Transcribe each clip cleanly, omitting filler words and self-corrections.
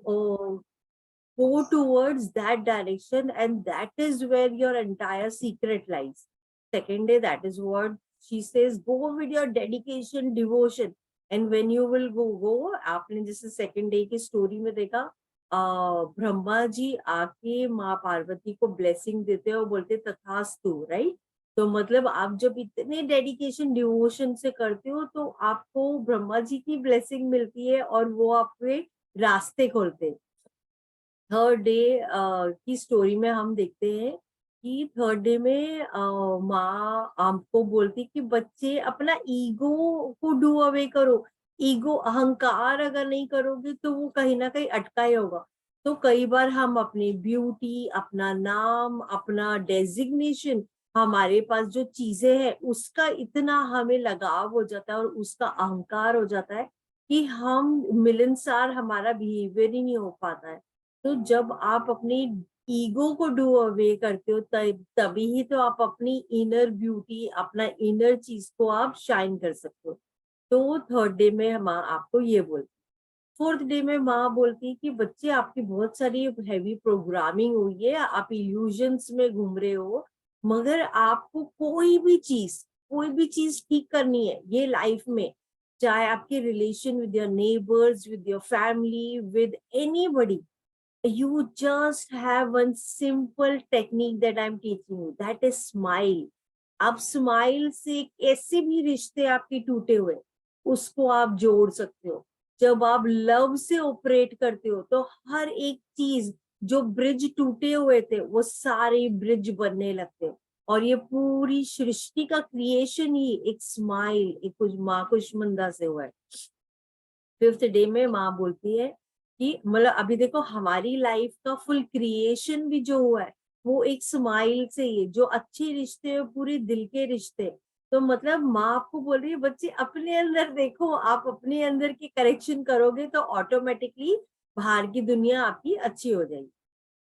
go towards that direction, and that is where your entire secret lies. Second day, that is what she says, go with your dedication, devotion. And when you will go, आपने जैसे second day की story में देखा, ब्रह्मा जी आके माँ पार्वती को blessing देते हैं और बोलते तथास्तु, right? तो मतलब आप जब इतने डेडिकेशन डिवोशन से करते हो तो आपको ब्रह्मा जी की ब्लेसिंग मिलती है और वो आपके रास्ते खोलते हैं। थर्ड डे की स्टोरी में हम देखते हैं कि थर्ड डे में माँ हमको बोलती कि बच्चे अपना ईगो को डू अवे करो। ईगो अहंकार अगर नहीं करोगे तो वो कहीं ना कहीं अटका ही होगा। तो कई बार हम अपनी ब्यूटी, अपना नाम, अपना डेजिग्नेशन, हमारे पास जो चीजें हैं उसका इतना हमें लगाव हो जाता है और उसका अहंकार हो जाता है कि हम मिलनसार हमारा बिहेवियर ही नहीं हो पाता है। तो जब आप अपनी ईगो को डू अवे करते हो तभी ही तो आप अपनी इनर ब्यूटी, अपना इनर चीज को आप शाइन कर सकते हो। तो थर्ड डे में माँ आपको ये बोलती। फोर्थ डे में माँ बोलती है कि बच्चे आपकी बहुत सारी हैवी प्रोग्रामिंग हुई है, आप इल्यूजन्स में घूम रहे हो, मगर आपको कोई भी चीज ठीक करनी है ये लाइफ में, चाहे आपके relation with your neighbours, with your family, with anybody, you just have one simple technique that I'm teaching you, that is smile. आप स्माइल से कैसे भी रिश्ते आपके टूटे हुए उसको आप जोड़ सकते हो। जब आप लव से ऑपरेट करते हो तो हर एक चीज, जो ब्रिज टूटे हुए थे वो सारे ब्रिज बनने लगते हैं। और ये पूरी सृष्टि का क्रिएशन ही एक स्माइल, एक कुछ माँ कुष्मंदा से हुआ है। फिफ्थ डे में माँ बोलती है कि मतलब अभी देखो हमारी लाइफ का फुल क्रिएशन भी जो हुआ है वो एक स्माइल से ही है। जो अच्छे रिश्ते हैं पूरे दिल के रिश्ते। तो मतलब माँ आपको बोल रही है बच्चे अपने अंदर देखो, आप अपने अंदर की करेक्शन करोगे तो ऑटोमेटिकली बाहर की दुनिया आपकी अच्छी हो जाएगी।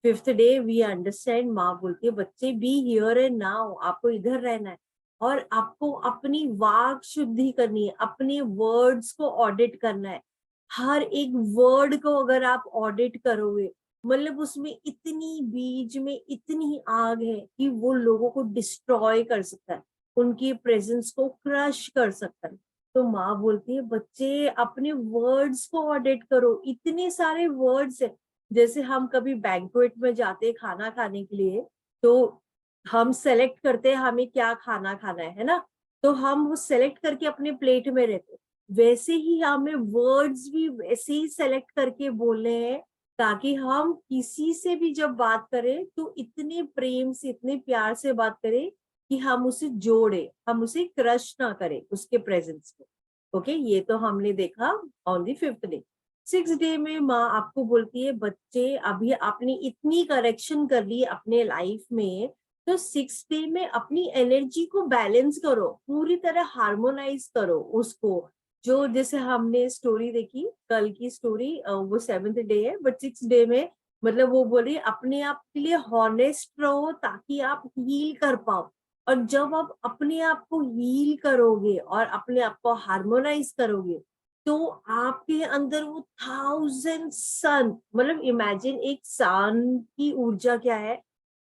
फिफ्थ डे वी अंडरस्टैंड, माँ बोलती है बच्चे बी हियर एंड नाउ, आपको इधर रहना है और आपको अपनी वाक शुद्धि करनी है, अपने वर्ड्स को ऑडिट करना है। हर एक वर्ड को अगर आप ऑडिट करोगे मतलब उसमें इतनी बीज में इतनी आग है कि वो लोगों को डिस्ट्रॉय कर सकता है, उनकी प्रेजेंस को क्रश कर सकता है। तो माँ बोलती है बच्चे अपने वर्ड्स को ऑडिट करो, इतने सारे वर्ड्स है। जैसे हम कभी बैंक्वेट में जाते हैं खाना खाने के लिए, तो हम सेलेक्ट करते हैं हमें क्या खाना खाना है ना? तो हम वो सेलेक्ट करके अपने प्लेट में रहते हैं। वैसे ही हमें वर्ड्स भी वैसे ही सेलेक्ट करके बोलने हैं ताकि हम किसी से भी जब बात करें तो इतने प्रेम से, इतने प्यार से बात करें कि हम उसे जोड़े, हम उसे क्रश ना करें उसके प्रेजेंस में। ओके, ये तो हमने देखा on the fifth day. Six day में माँ आपको बोलती है बच्चे अभी आपने इतनी करेक्शन कर ली अपने लाइफ में, तो सिक्स डे में अपनी एनर्जी को बैलेंस करो, पूरी तरह हार्मोनाइज करो उसको। जो जैसे हमने स्टोरी देखी कल की स्टोरी, वो सेवेंथ डे है, बट सिक्स डे में मतलब वो बोली अपने आप के लिए हॉनेस्ट रहो ताकि आप हील कर पाओ। और जब आप अपने आप को हील करोगे और अपने आप को हार्मोनाइज करोगे तो आपके अंदर वो थाउजेंड सन, मतलब इमेजिन एक सन की ऊर्जा क्या है,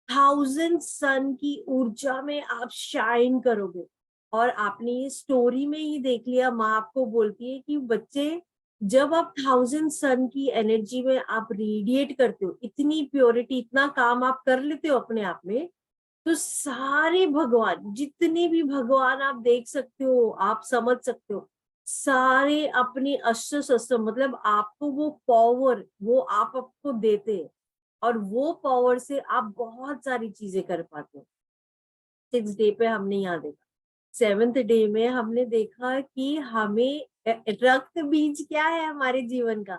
थाउजेंड सन की ऊर्जा में आप शाइन करोगे। और आपने ये स्टोरी में ही देख लिया, माँ आपको बोलती है कि बच्चे जब आप थाउजेंड सन की एनर्जी में आप रेडिएट करते हो, इतनी प्योरिटी, इतना काम आप कर लेते हो अपने आप में, तो सारे भगवान, जितने भी भगवान आप देख सकते हो, आप समझ सकते हो, सारे अपने अस्त्र शस्त्र, मतलब आपको वो पावर वो आप आपको देते हैं और वो पावर से आप बहुत सारी चीजें कर पाते हो। सिक्स डे पे हमने यहाँ देखा। सेवेंथ डे में हमने देखा कि हमें रक्त बीज क्या है हमारे जीवन का।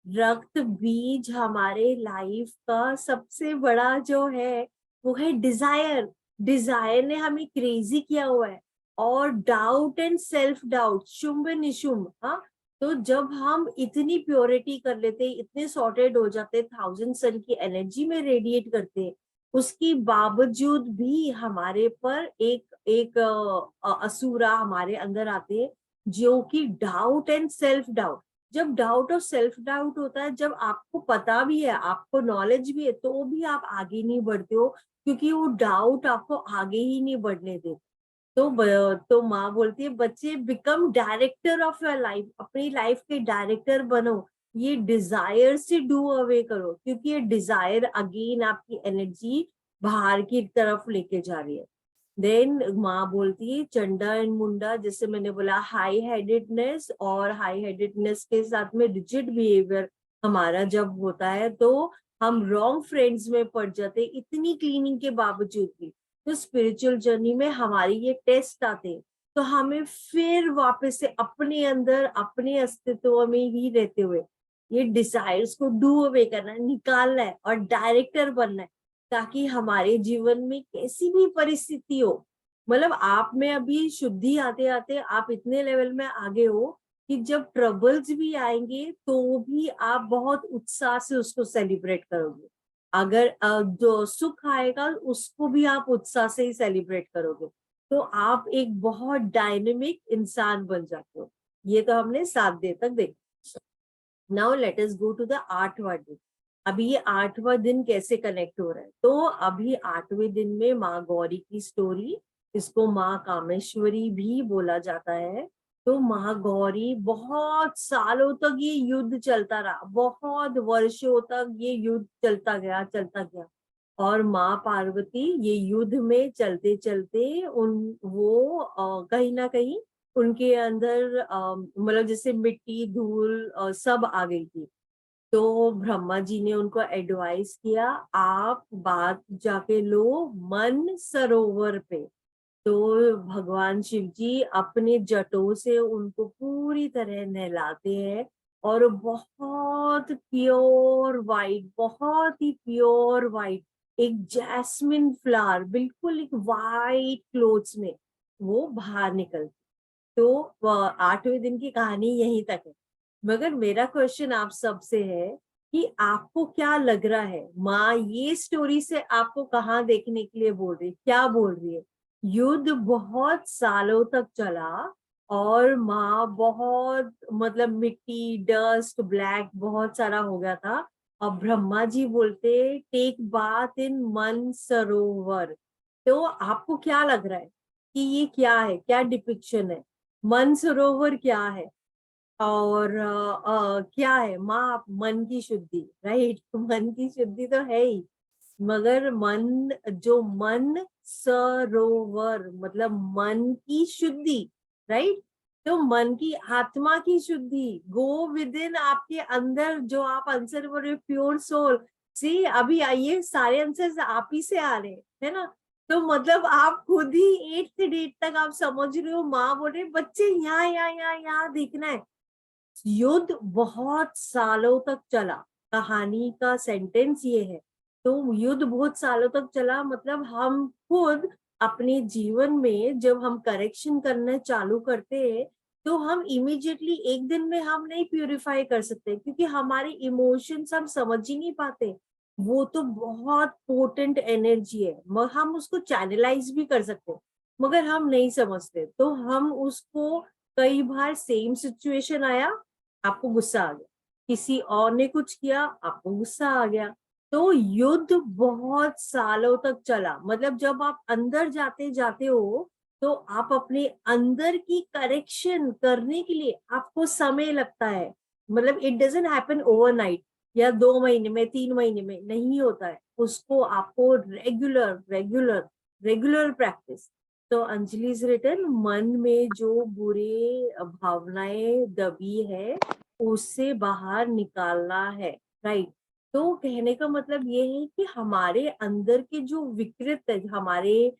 रक्त बीज हमारे लाइफ का सबसे बड़ा जो है वो है डिजायर। डिजायर ने हमें क्रेजी किया हुआ है। और doubt and self doubt, Shumbh Nishumbh, हाँ। तो जब हम इतनी प्योरिटी कर लेते, इतने सॉर्टेड हो जाते, थाउजेंड सन की एनर्जी में रेडिएट करते, उसके बावजूद भी हमारे पर एक एक असुरा हमारे अंदर आते हैं जो कि डाउट एंड सेल्फ डाउट। जब डाउट और सेल्फ डाउट होता है, जब आपको पता भी है, आपको नॉलेज भी है, तो भी आप आगे नहीं बढ़ते हो, क्योंकि वो डाउट आपको आगे ही नहीं बढ़ने देते। तो माँ बोलती है बच्चे become director of your life, अपनी लाइफ के डायरेक्टर बनो, ये डिजायर से डू अवे करो, क्योंकि ये डिजायर अगेन आपकी एनर्जी बाहर की तरफ लेके जा रही है। देन माँ बोलती है चंडा एंड मुंडा, जैसे मैंने बोला हाई हेडेडनेस, और हाई हेडेडनेस के साथ में रिजिड बिहेवियर हमारा जब होता है तो हम रॉन्ग फ्रेंड्स में पड़ जाते, इतनी क्लीनिंग के बावजूद भी। तो स्पिरिचुअल जर्नी में हमारी ये टेस्ट आते हैं, तो हमें फिर वापस से अपने अंदर अपने अस्तित्व में ही रहते हुए ये डिजायर्स को डू अवे करना है, निकालना है और डायरेक्टर बनना है, ताकि हमारे जीवन में कैसी भी परिस्थिति हो, मतलब आप में अभी शुद्धि आते आते आप इतने लेवल में आगे हो कि जब ट्रबल्स भी आएंगे तो भी आप बहुत उत्साह से उसको सेलिब्रेट करोगे। अगर जो सुख आएगा उसको भी आप उत्साह से ही सेलिब्रेट करोगे, तो आप एक बहुत डायनेमिक इंसान बन जाते हो। ये तो हमने 7 दिन तक देखा। Now let us go to the 8वां दिन। अभी ये 8वां दिन कैसे कनेक्ट हो रहा है, तो अभी 8वें दिन में माँ गौरी की स्टोरी, इसको माँ कामेश्वरी भी बोला जाता है। तो माँ गौरी बहुत सालों तक ये युद्ध चलता रहा, बहुत वर्षों तक ये युद्ध चलता गया। और माँ पार्वती ये युद्ध में चलते चलते उन वो कहीं ना कहीं उनके अंदर मतलब जैसे मिट्टी धूल सब आ गई थी। तो ब्रह्मा जी ने उनको एडवाइस किया, आप बात जाके लो मन सरोवर पे। तो भगवान शिव जी अपने जटों से उनको पूरी तरह नहलाते हैं, और बहुत प्योर वाइट, बहुत ही प्योर वाइट, एक जैस्मिन फ्लावर बिल्कुल एक वाइट क्लोथ्स में वो बाहर निकलते। तो 8वें दिन की कहानी यहीं तक है। मगर मेरा क्वेश्चन आप सबसे है कि आपको क्या लग रहा है, माँ ये स्टोरी से आपको कहाँ देखने के लिए बोल रही है, क्या बोल रही है? युद्ध बहुत सालों तक चला, और माँ बहुत मतलब मिट्टी डस्ट ब्लैक बहुत सारा हो गया था, और ब्रह्मा जी बोलते टेक बाथ इन मन सरोवर। तो आपको क्या लग रहा है कि ये क्या है, क्या डिपिक्शन है? मनसरोवर क्या है? और क्या है माँ? मन की शुद्धि, राइट? मन की शुद्धि तो है ही, मगर मन सरोवर मतलब मन की शुद्धि, राइट? तो मन की आत्मा की शुद्धि, गो विद इन, आपके अंदर जो आप आंसर बोल रहे हो प्योर सोल। सी अभी आइए सारे आंसर्स आप ही से आ रहे हैं, है ना? तो मतलब आप खुद ही 8th डेट तक आप समझ रहे हो, माँ बोल रहे बच्चे यहाँ यहाँ यहाँ यहाँ देखना है। युद्ध बहुत सालों तक चला, कहानी का सेंटेंस ये है। तो युद्ध बहुत सालों तक चला, मतलब हम खुद अपने जीवन में जब हम करेक्शन करना चालू करते हैं, तो हम इमीडिएटली एक दिन में हम नहीं प्यूरिफाई कर सकते, क्योंकि हमारे इमोशंस हम समझ ही नहीं पाते। वो तो बहुत पोटेंट एनर्जी है, हम उसको चैनलाइज भी कर सकते हैं, मगर हम नहीं समझते। तो हम उसको कई बार सेम सिचुएशन आया, आपको गुस्सा आ गया, किसी और ने कुछ किया, आपको गुस्सा आ गया। तो युद्ध बहुत सालों तक चला, मतलब जब आप अंदर जाते जाते हो तो आप अपने अंदर की करेक्शन करने के लिए आपको समय लगता है। मतलब इट डजंट हैपन ओवरनाइट, या 2 महीने में 3 महीने में नहीं होता है, उसको आपको रेगुलर रेगुलर रेगुलर प्रैक्टिस। तो अंजलि's रिटर्न, मन में जो बुरे भावनाएं दबी है उससे बाहर निकालना है, राइट? तो कहने का मतलब ये है कि हमारे अंदर के जो विकृत है, हमारे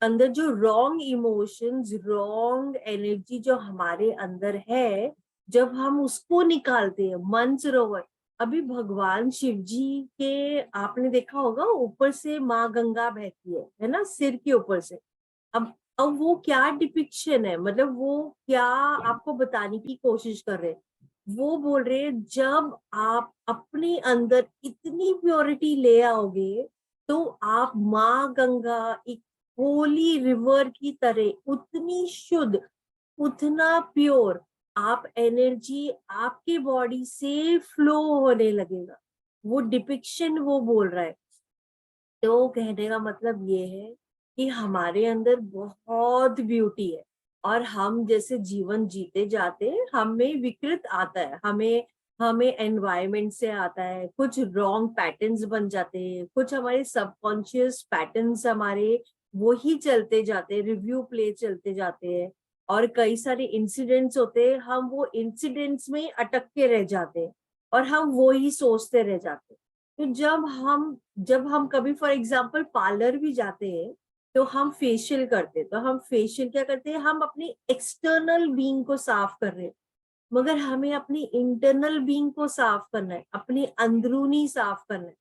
अंदर जो रॉन्ग इमोशंस रॉन्ग एनर्जी जो हमारे अंदर है, जब हम उसको निकालते हैं मन सरोवर। अभी भगवान शिव जी के आपने देखा होगा ऊपर से माँ गंगा बहती है ना, सिर के ऊपर से। अब वो क्या डिपिक्शन है, मतलब वो क्या आपको बताने की कोशिश कर रहे हैं? वो बोल रहे हैं जब आप अपने अंदर इतनी प्योरिटी ले आओगे, तो आप माँ गंगा एक होली रिवर की तरह उतनी शुद्ध, उतना प्योर, आप एनर्जी आपके बॉडी से फ्लो होने लगेगा। वो डिपिक्शन वो बोल रहा है। तो कहने का मतलब ये है कि हमारे अंदर बहुत ब्यूटी है, और हम जैसे जीवन जीते जाते हैं हमें विकृत आता है, हमें हमें एनवायरनमेंट से आता है, कुछ रॉन्ग पैटर्न्स बन जाते हैं, कुछ हमारे सबकॉन्शियस पैटर्न्स हमारे वो ही चलते जाते हैं, रिव्यू प्ले चलते जाते हैं, और कई सारे इंसिडेंट्स होते हैं, हम वो इंसिडेंट्स में अटक के रह जाते हैं और हम वो ही सोचते रह जाते हैं। तो जब हम कभी फॉर एग्जांपल पार्लर भी जाते हैं, तो हम फेशियल करते हैं, तो हम फेशियल क्या करते हैं, हम अपनी एक्सटर्नल बीइंग को साफ कर रहे हैं, मगर हमें अपनी इंटरनल बीइंग को साफ करना है, अपनी अंदरूनी साफ करना है।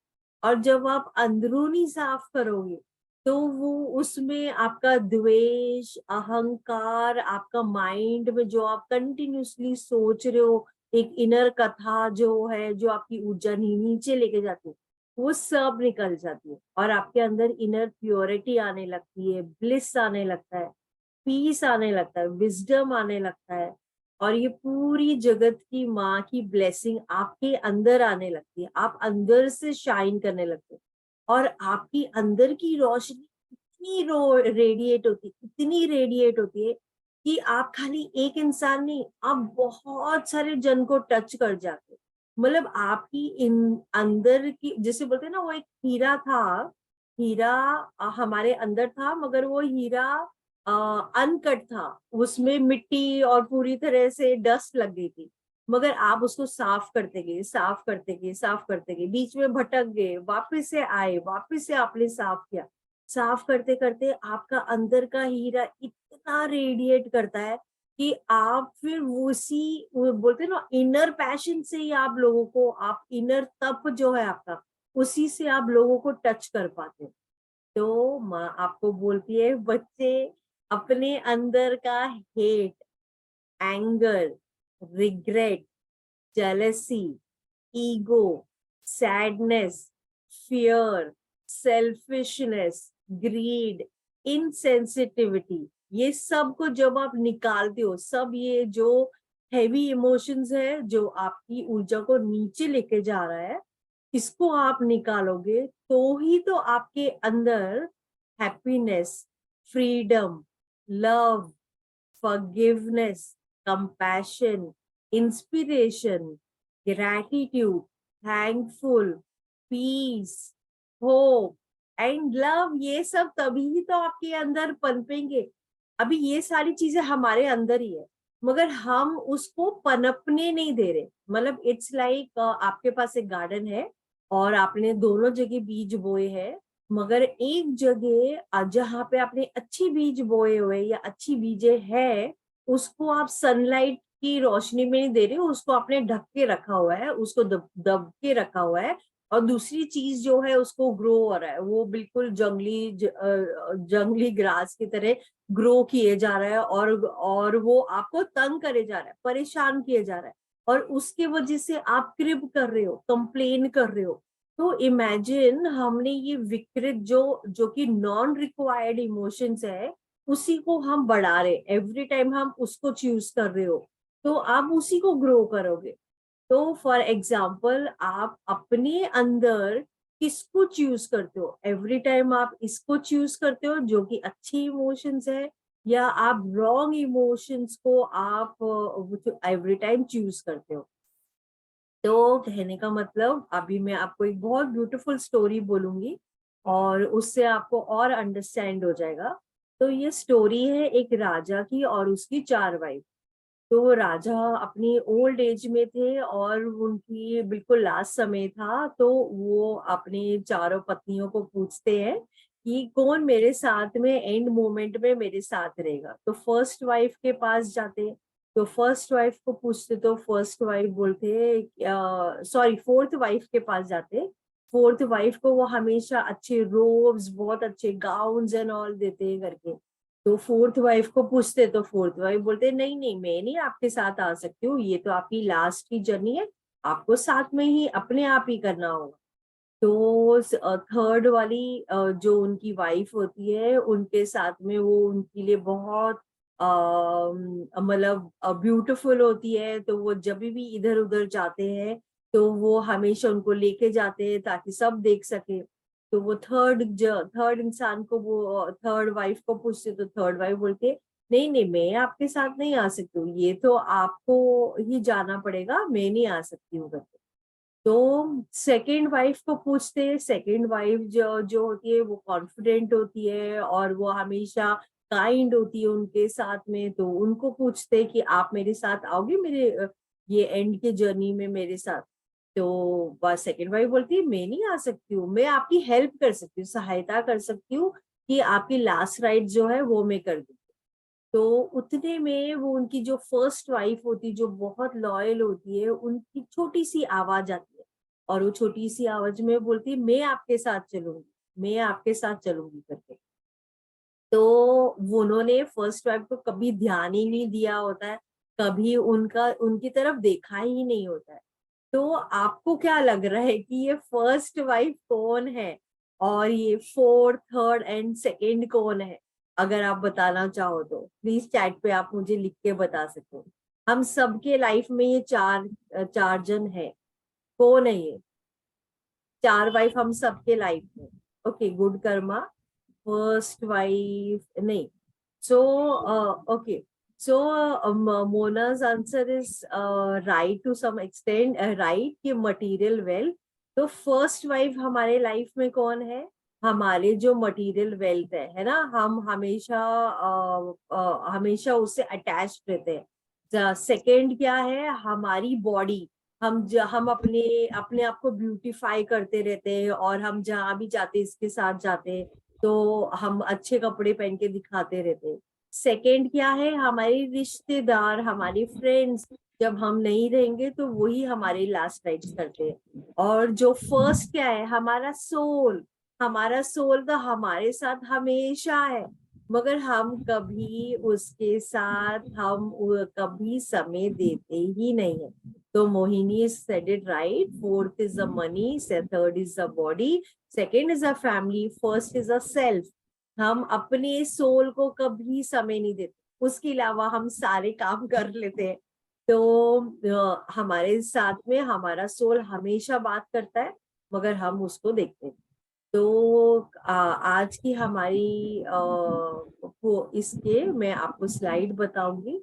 और जब आप अंदरूनी साफ करोगे, तो वो उसमें आपका द्वेष, अहंकार, आपका माइंड में जो आप कंटिन्यूअसली सोच रहे हो, एक इनर कथा जो है, जो आपकी ऊर्जा नीचे लेके जाती है, वो सब निकल जाती है, और आपके अंदर इनर प्योरिटी आने लगती है, ब्लिस आने लगता है, पीस आने लगता है, विजडम आने लगता है, और ये पूरी जगत की माँ की ब्लेसिंग आपके अंदर आने लगती है, आप अंदर से शाइन करने लगते हो, और आपकी अंदर की रोशनी इतनी रेडिएट होती है कि आप खाली एक इंसान नहीं, आप बहुत सारे जन को टच कर जाते हो। मतलब आपकी इन अंदर की, जैसे बोलते हैं ना, वो एक हीरा था, हीरा हमारे अंदर था, मगर वो हीरा अनकट था, उसमें मिट्टी और पूरी तरह से डस्ट लग गई थी, मगर आप उसको साफ करते गए, साफ करते गए, साफ करते गए, बीच में भटक गए, वापस से आए, वापस से आपने साफ किया, साफ करते करते आपका अंदर का हीरा इतना रेडिएट करता है कि आप फिर वो बोलते हैं ना, इनर पैशन से ही आप लोगों को, आप इनर तप जो है आपका, उसी से आप लोगों को टच कर पाते हैं। तो माँ आपको बोलती है, बच्चे अपने अंदर का hate, anger, regret, jealousy, ego, sadness, fear, selfishness, greed, insensitivity, ये सब को जब आप निकालते हो, सब ये जो हैवी इमोशंस है जो आपकी ऊर्जा को नीचे लेके जा रहा है, इसको आप निकालोगे, तो ही तो आपके अंदर happiness, freedom, love, forgiveness, compassion, inspiration, gratitude, thankful, peace, hope and love, ये सब तभी ही तो आपके अंदर पनपेंगे। अभी ये सारी चीजें हमारे अंदर ही है, मगर हम उसको पनपने नहीं दे रहे। मतलब इट्स लाइक आपके पास एक गार्डन है, और आपने दोनों जगह बीज बोए हैं, मगर एक जगह जहाँ पे आपने अच्छी बीज बोए हुए या अच्छी बीजें है, उसको आप सनलाइट की रोशनी में नहीं दे रहे हो, उसको आपने ढक के रखा हुआ है, उसको दब दब के रखा हुआ है, और दूसरी चीज जो है उसको ग्रो हो रहा है, वो बिल्कुल जंगली ग्रास की तरह ग्रो किए जा रहा है, और वो आपको तंग करे जा रहा है, परेशान किए जा रहा है, और उसके वजह से आप क्रिब कर रहे हो, कंप्लेन कर रहे हो। तो इमेजिन हमने ये विकृत जो कि नॉन रिक्वायर्ड इमोशंस है, उसी को हम बढ़ा रहे, एवरी टाइम हम उसको चूज कर रहे हो, तो आप उसी को ग्रो करोगे। तो फॉर एग्जाम्पल, आप अपने अंदर किसको चूज करते हो, एवरी टाइम आप इसको चूज करते हो जो कि अच्छी इमोशंस है, या आप रॉन्ग इमोशंस को आप एवरी टाइम चूज करते हो। तो कहने का मतलब, अभी मैं आपको एक बहुत ब्यूटीफुल स्टोरी बोलूंगी, और उससे आपको और अंडरस्टैंड हो जाएगा। तो ये स्टोरी है एक राजा की और उसकी 4 वाइफ। तो राजा अपनी ओल्ड एज में थे, और उनकी बिल्कुल लास्ट समय था, तो वो अपनी चारों पत्नियों को पूछते हैं कि कौन मेरे साथ में एंड मोमेंट में मेरे साथ रहेगा। तो फर्स्ट वाइफ के पास जाते, तो फर्स्ट वाइफ को पूछते, तो फर्स्ट वाइफ बोलते, सॉरी, फोर्थ वाइफ के पास जाते, फोर्थ वाइफ को वो हमेशा अच्छे रोब्स, बहुत अच्छे गाउन्स एंड ऑल देते हैं करके। तो फोर्थ वाइफ को पूछते, तो फोर्थ वाइफ बोलते, नहीं नहीं, मैं नहीं आपके साथ आ सकती हूँ, ये तो आपकी लास्ट की जर्नी है, आपको साथ में ही अपने आप ही करना होगा। तो थर्ड वाली जो उनकी वाइफ होती है, उनके साथ में वो उनके लिए बहुत मतलब ब्यूटीफुल होती है, तो वो जब भी इधर उधर जाते हैं तो वो हमेशा उनको लेके जाते हैं ताकि सब देख सके। तो वो थर्ड इंसान को, वो थर्ड वाइफ को पूछते, तो थर्ड वाइफ बोलती है नहीं नहीं, मैं आपके साथ नहीं आ सकती हूँ, ये तो आपको ही जाना पड़ेगा, मैं नहीं आ सकती हूँ करके। तो सेकंड वाइफ को पूछते हैं, सेकंड वाइफ जो जो होती है वो कॉन्फिडेंट होती है और वो हमेशा काइंड होती है उनके साथ में, तो उनको पूछते हैं कि आप मेरे साथ आओगे, मेरे ये एंड के जर्नी में मेरे साथ। तो बस सेकंड वाइफ बोलती है मैं नहीं आ सकती हूँ, मैं आपकी हेल्प कर सकती हूँ, सहायता कर सकती हूँ कि आपकी लास्ट राइड जो है वो मैं कर दूँ। तो उतने में वो उनकी जो फर्स्ट वाइफ होती, जो बहुत लॉयल होती है, उनकी छोटी सी आवाज आती है और वो छोटी सी आवाज में बोलती है मैं आपके साथ चलूंगी, मैं आपके साथ चलूंगी करके। तो वो उन्होंने फर्स्ट वाइफ को कभी ध्यान ही नहीं दिया होता है, कभी उनका उनकी तरफ देखा ही नहीं होता है। तो आपको क्या लग रहा है कि ये फर्स्ट वाइफ कौन है और ये फोर्थ, थर्ड एंड सेकेंड कौन है? अगर आप बताना चाहो तो प्लीज चैट पे आप मुझे लिख के बता सको। हम सबके लाइफ में ये चार चार जन है। कौन है ये चार वाइफ हम सबके लाइफ में? Okay, good Karma first wife नहीं। So, okay. So, Mona's answer is right to some extent, right कि material wealth। तो फर्स्ट वाइफ हमारे लाइफ में कौन है? हमारे जो मटेरियल वेल्थ है ना, हम हमेशा हमेशा उससे अटैच रहते हैं। सेकंड क्या है? हमारी बॉडी। हम अपने अपने आप को ब्यूटीफाई करते रहते हैं और हम जहाँ भी जाते हैं इसके साथ जाते हैं, तो हम अच्छे कपड़े पहन के दिखाते रहते हैं। सेकंड क्या है? हमारे रिश्तेदार, हमारे फ्रेंड्स। जब हम नहीं रहेंगे तो वही हमारे लास्ट राइट्स करते हैं। और जो फर्स्ट क्या है? हमारा सोल। हमारा सोल तो हमारे साथ हमेशा है, मगर हम कभी उसके साथ कभी समय देते ही नहीं है। तो Mohini said it right, fourth is the money, third is the body, second is a family, first is a self. हम अपने सोल को कभी समय नहीं देते, उसके अलावा हम सारे काम कर लेते हैं। तो हमारे साथ में हमारा सोल हमेशा बात करता है, मगर हम उसको देखते हैं। तो आज की हमारी को इसके मैं आपको स्लाइड बताऊंगी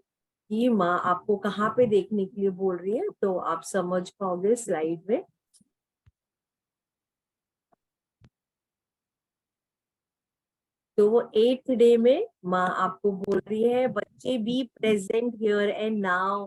कि माँ आपको कहाँ पे देखने के लिए बोल रही है, तो आप समझ पाओगे स्लाइड में। तो वो 8th डे में माँ आपको बोल रही है बच्चे be present here and now,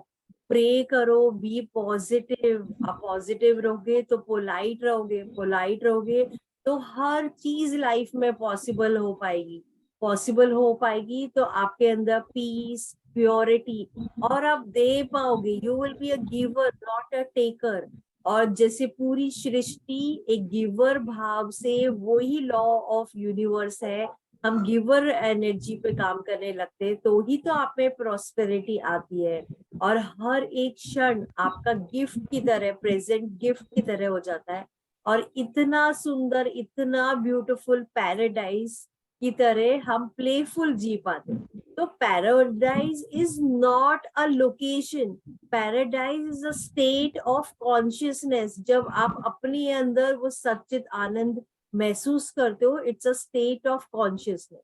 pray करो, बी पॉजिटिव। आप पॉजिटिव रहोगे तो पोलाइट रहोगे, पोलाइट रहोगे तो हर चीज लाइफ में पॉसिबल हो पाएगी। पॉसिबल हो पाएगी तो आपके अंदर पीस, प्योरिटी, और आप दे पाओगे। You will be a giver not a taker. और जैसे पूरी सृष्टि एक गिवर भाव से, वही लॉ ऑफ यूनिवर्स है, हम गिवर एनर्जी पे काम करने लगते हैं तो ही तो आप में प्रोस्पेरिटी आती है। और हर एक क्षण आपका गिफ्ट की तरह, प्रेजेंट गिफ्ट की तरह हो जाता है। और इतना सुंदर, इतना ब्यूटीफुल पैराडाइज की तरह हम प्लेफुल जी पाते हैं। तो paradise is not a location, paradise is a state of consciousness. जब आप अपने अंदर वो सच्चित आनंद महसूस करते हो, it's a state of consciousness.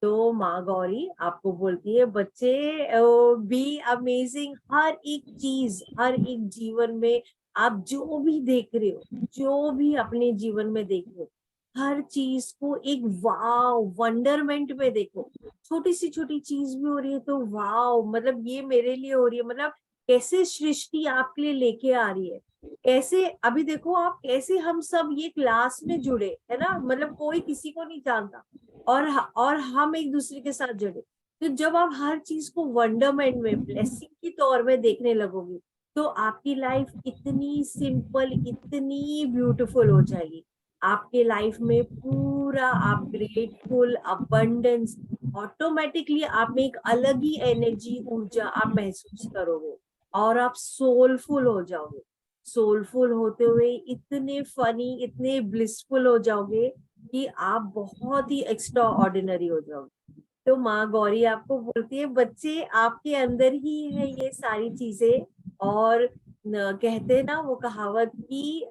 तो माँ गौरी आपको बोलती है बच्चे बी अमेजिंग। हर एक चीज, हर एक जीवन में आप जो भी देख रहे हो, जो भी अपने जीवन में देख रहे हो, हर चीज को एक वाव वंडरमेंट में देखो। छोटी सी छोटी चीज भी हो रही है तो वाव, मतलब ये मेरे लिए हो रही है, मतलब कैसे सृष्टि आपके लिए लेके आ रही है। कैसे अभी देखो आप, कैसे हम सब ये क्लास में जुड़े है ना, मतलब कोई किसी को नहीं जानता और हम एक दूसरे के साथ जुड़े। तो जब आप हर चीज को वंडरमेंट में, ब्लेसिंग के तौर में देखने लगोगे, तो आपकी लाइफ इतनी सिंपल, इतनी ब्यूटीफुल हो जाएगी। आपके लाइफ में पूरा आप ग्रेटफुल, अबंडेंस, ऑटोमेटिकली आप में एक अलग ही एनर्जी, ऊर्जा आप महसूस करोगे और आप सोलफुल हो जाओगे। सोलफुल होते हुए इतने फनी, इतने ब्लिसफुल हो जाओगे कि आप बहुत ही एक्स्ट्रा ऑर्डिनरी हो जाओगे। तो माँ गौरी आपको बोलती है बच्चे आपके अंदर ही है ये सारी चीजें। और कहते हैं ना वो कहावत की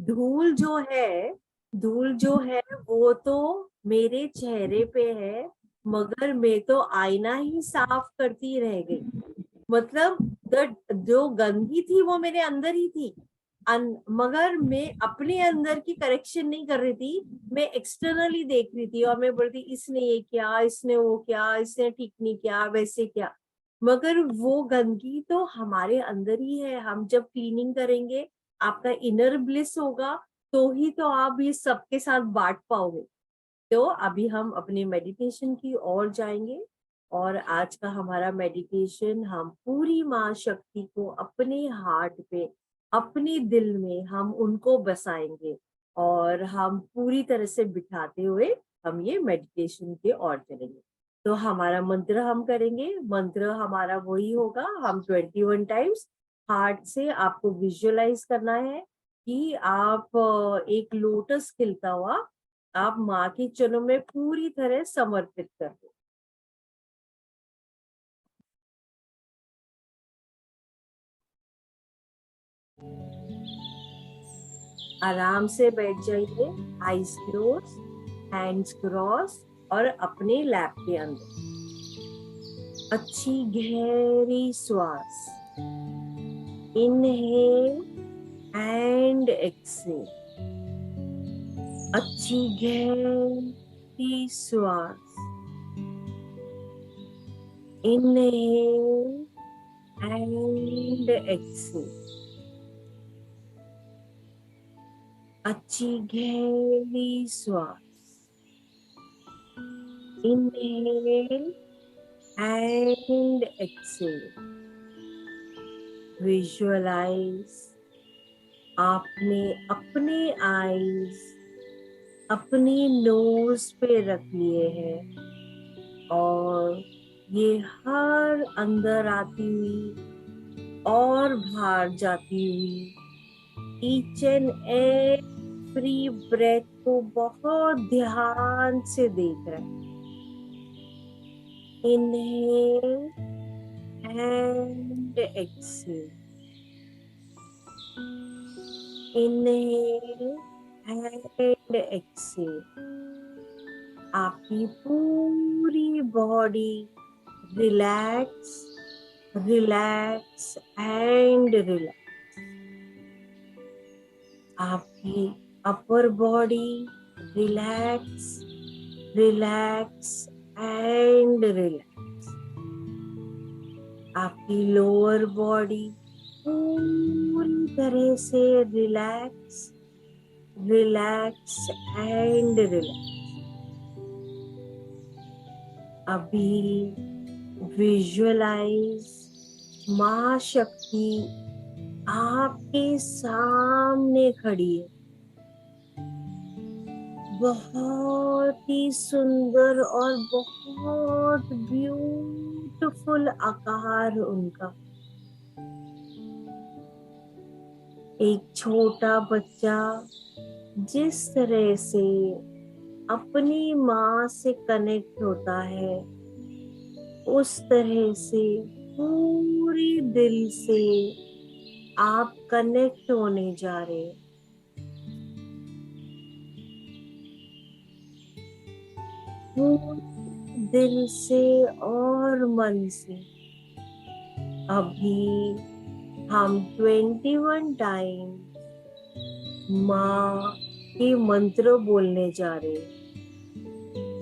धूल जो है, धूल जो है वो तो मेरे चेहरे पे है, मगर मैं तो आईना ही साफ करती रह गई। मतलब जो गंदगी थी वो मेरे अंदर ही थी। मगर मैं अपने अंदर की करेक्शन नहीं कर रही थी, मैं एक्सटर्नली देख रही थी और मैं बोलती इसने ये किया, इसने वो किया, इसने ठीक नहीं किया, वैसे क्या। मगर वो गंदगी तो हमारे अंदर ही है। हम जब क्लीनिंग करेंगे, आपका इनर ब्लिस होगा, तो ही तो आप ये सबके साथ बांट पाओगे। तो अभी हम अपने मेडिटेशन की ओर जाएंगे। और आज का हमारा मेडिटेशन, हम पूरी माँ शक्ति को अपने हार्ट पे, अपने दिल में हम उनको बसाएंगे। और हम पूरी तरह से बिठाते हुए हम ये मेडिटेशन के ओर चलेंगे। तो हमारा मंत्र हम करेंगे। मंत्र हमारा वही होगा, हम 21 टाइम्स हार्ट से आपको विजुअलाइज करना है कि आप एक लोटस खिलता हुआ आप माँ के चरणों में पूरी तरह समर्पित कर दो। आराम से बैठ जाइए, आईज क्लोज, हैंड्स क्रॉस, और अपने लैप के अंदर अच्छी गहरी श्वास, इनहेल एंड एक्सेल। अच्छी गहरी श्वास, इनहेल एंड एक्सेल। अच्छी गहरी श्वास, इनहेल एंड एक्सेल। विजुअलाइज आपने अपने आईज अपनी नोज पे रख लिए हैं, और ये हर अंदर आती हुई और बाहर जाती हुई ईच एंड एवरी ब्रेथ को बहुत ध्यान से देख रहे हैं। Inhale and exhale, inhale and exhale. आपकी पूरी body relax, relax and relax. आपकी upper body relax, relax and relax. आपकी लोअर बॉडी पूरी तरह से रिलैक्स, रिलैक्स एंड रिलैक्स। अभी विजुअलाइज माँ शक्ति आपके सामने खड़ी है। बहुत ही सुंदर और बहुत ब्यूटीफुल आकार उनका। एक छोटा बच्चा जिस तरह से अपनी माँ से कनेक्ट होता है, उस तरह से पूरे दिल से आप कनेक्ट होने जा रहे हैं। पूरे दिल से और मन से। अभी हम 21 टाइम माँ के मंत्र बोलने जा रहे हैं।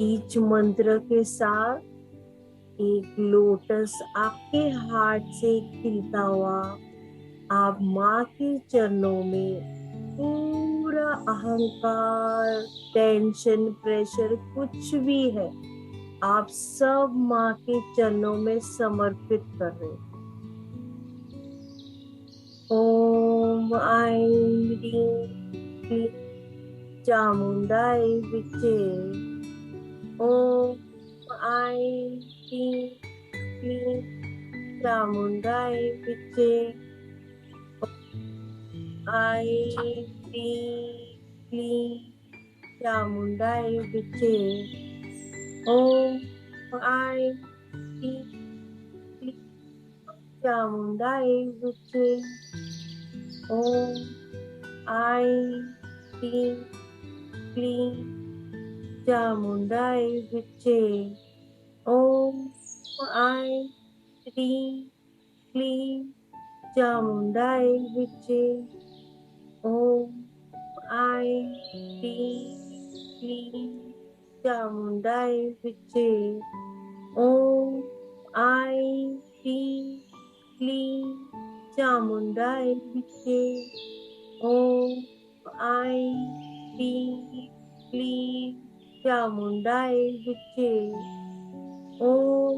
ईच मंत्र के साथ एक लोटस आपके हार्ट से खिलता हुआ आप माँ के चरणों में पूरा अहंकार, टेंशन, प्रेशर कुछ भी है, आप सब माँ के चरणों में समर्पित कर रहे हैं। ओम ऐं ह्रीं क्लीं चामुंडाय विचे। ओम ऐं ह्रीं क्लीं चामुंडाय विचे। ऐं ह्रीं क्लीं चामुंडाय विचे। ओम I T T Chamundai Viche. Om I T T Chamundai Viche. Om I T T Chamundai Viche. Om I T T Chamundai Viche. Om I T T Chamundai Viche. Om I T T Chamundai Viche. Om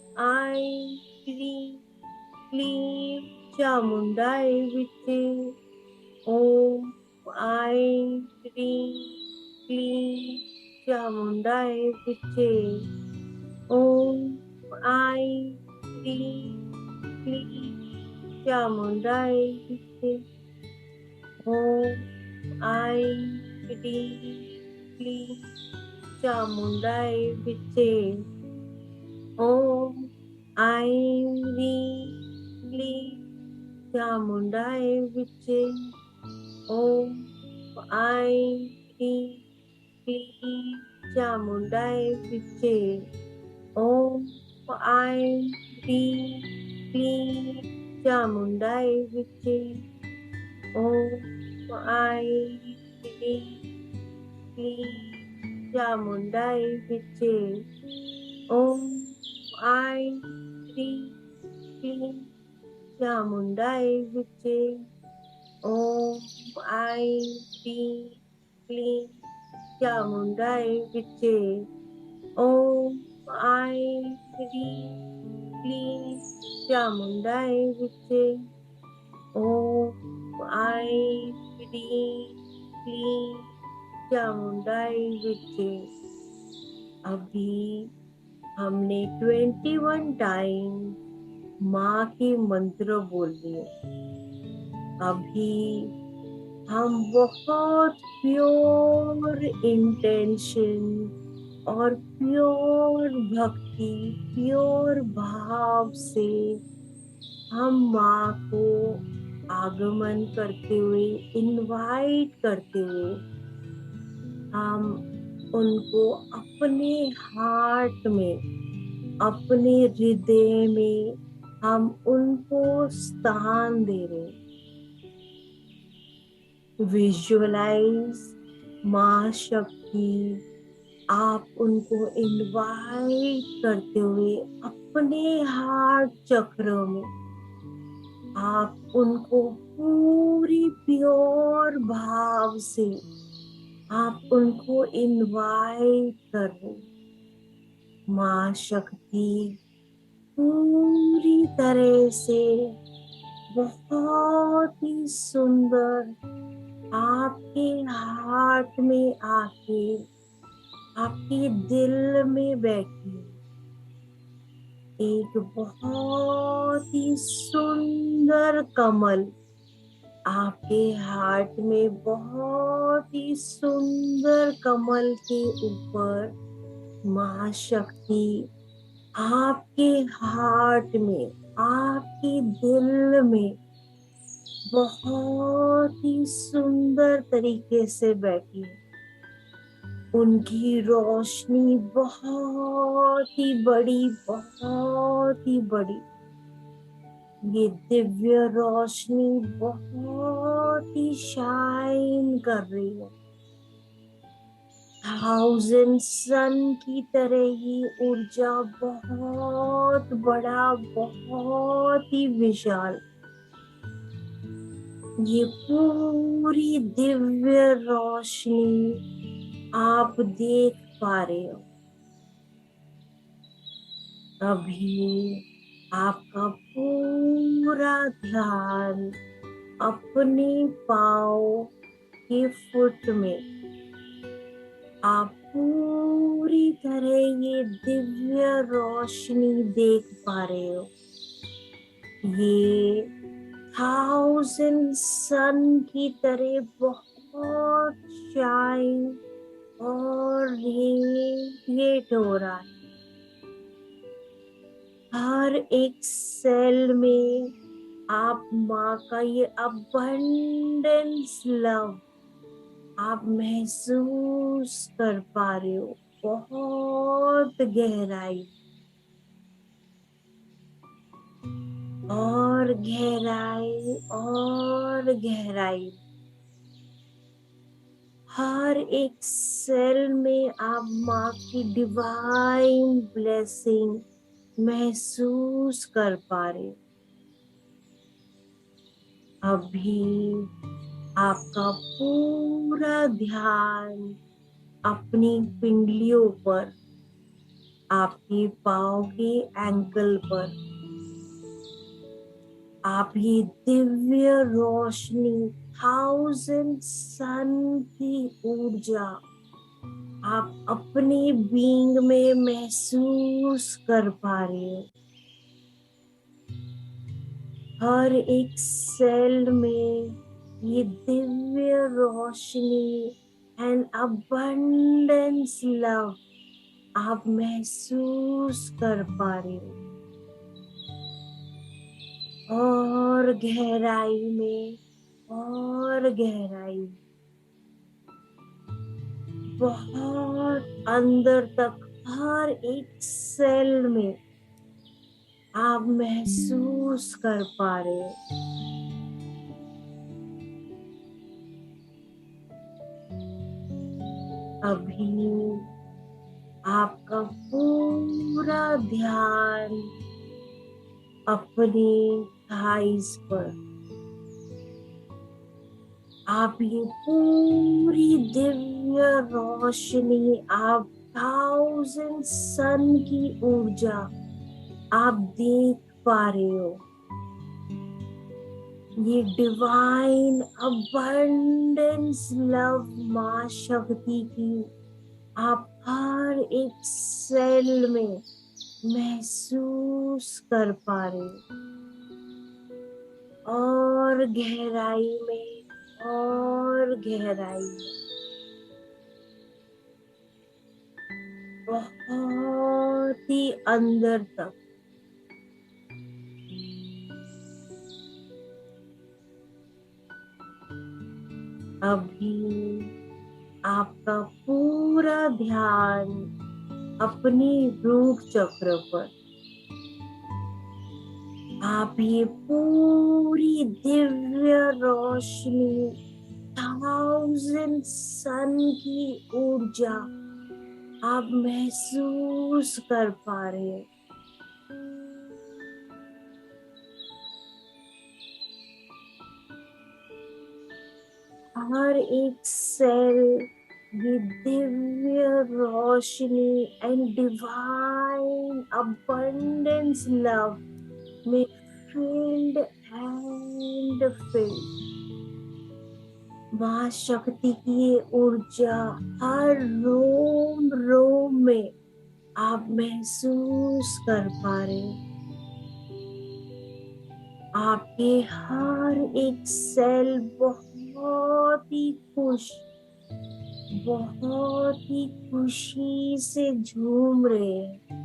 I T T Chamundai Viche. Om I T T Chamundai Viche. Om I T T Chamundai Viche. Om I T T Chamundai Viche. Om I T Chamundai Viche. Om I T Chamundai Viche. Om I T Chamundai Viche. Om I T Chamundai Viche. Om I T Chamundai Viche. Om I T Chamundai Viche. Om I T Chamundai Viche. Om I T चामुंडाई विचे. अभी हमने 21 time माँ के मंत्र बोल लिए. अभी हम बहुत प्योर इंटेंशन और प्योर भक्ति, प्योर भाव से हम माँ को आगमन करते हुए, इनवाइट करते हुए हम उनको अपने हार्ट में, अपने हृदय में हम उनको स्थान दे रहे. विजुअलाइज माँ शक्ति, आप उनको इनवाइट करते हुए अपने हार्ट चक्र में आप उनको पूरी प्योर भाव से आप उनको इनवाइट कर रहे. माँ शक्ति पूरी तरह से बहुत ही सुंदर आपके हार्ट में आके आपके दिल में बैठी. एक बहुत ही सुंदर कमल आपके हार्ट में, बहुत ही सुंदर कमल के ऊपर माँ शक्ति आपके हार्ट में, आपके दिल में बहुत ही सुंदर तरीके से बैठी. उनकी रोशनी बहुत ही बड़ी, बहुत ही बड़ी. ये दिव्य रोशनी बहुत ही शाइन कर रही है. 1000 सन की तरह ही ऊर्जा बहुत बड़ा, बहुत ही विशाल. ये पूरी दिव्य रोशनी आप देख पा रहे हो. अभी आपका पूरा ध्यान अपने पाँव के फुट में, आप पूरी तरह ये दिव्य रोशनी देख पा रहे हो. ये 1000 सन की तरह बहुत शाइन और रेडिएट हो रहा है. हर एक सेल में आप माँ का ये अबंडेंस लव आप महसूस कर पा रहे हो, बहुत गहराई और गहराई और गहराई। हर एक सेल में आप माँ की डिवाइन ब्लेसिंग महसूस कर पा रहे हो। अभी आपका पूरा ध्यान अपनी पिंडलियों पर, आपके पाँव के एंकल पर, आप ये दिव्य रोशनी, 1000 सन की ऊर्जा आप अपने बीइंग में महसूस कर पा रहे हो। हर एक सेल में ये दिव्य रोशनी एंड अबंडेंस लव आप महसूस कर पा रहे हो। और गहराई में और गहराई में, बहुत अंदर तक हर एक सेल में आप महसूस कर पा रहे हो। अभी आपका पूरा ध्यान अपने थाइस पर, आप ये पूरी दिव्य रोशनी, आप 1000 सन की ऊर्जा आप देख पा रहे हो। ये डिवाइन अबंडेंस लव माँ शक्ति की आप हर एक सेल में महसूस कर पा रहे हो। और गहराई में और गहराई में, बहुत ही अंदर तक अभी आपका पूरा ध्यान अपनी रूट चक्र पर, आप ये पूरी दिव्य रोशनी, 1000 सन की ऊर्जा आप महसूस कर पा रहे हो। हर एक सेल ये दिव्य रोशनी एंड डिवाइन अबंडेंस लव में filled and filled। माँ शक्ति की ये ऊर्जा हर रोम रोम में आप महसूस कर पा रहे हो। आपके हर एक सेल बहुत ही खुश, बहुत ही खुशी से झूम रहे हैं।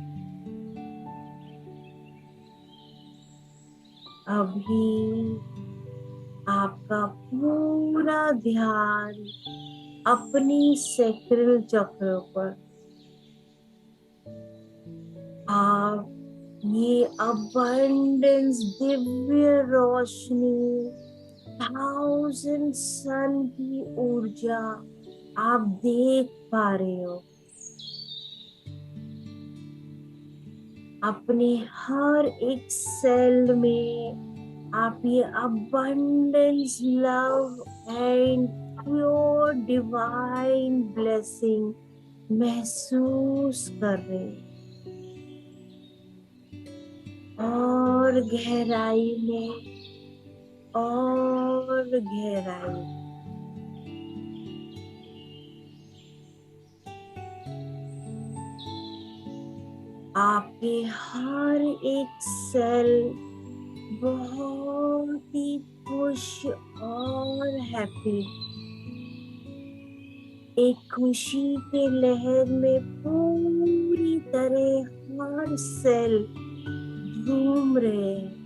अभी आपका पूरा ध्यान अपनी सैक्रल चक्र पर, आप ये अबंडेंस दिव्य रोशनी, 1000 सन की ऊर्जा आप देख पा रहे हो। अपने हर एक सेल में आप ये abundance love and pure divine blessing महसूस कर रहे हैं। और गहराई में और गहराई में, आपके हर एक सेल बहुत ही खुश और हैप्पी, एक खुशी के लहर में पूरी तरह हर सेल झूम रहे हैं।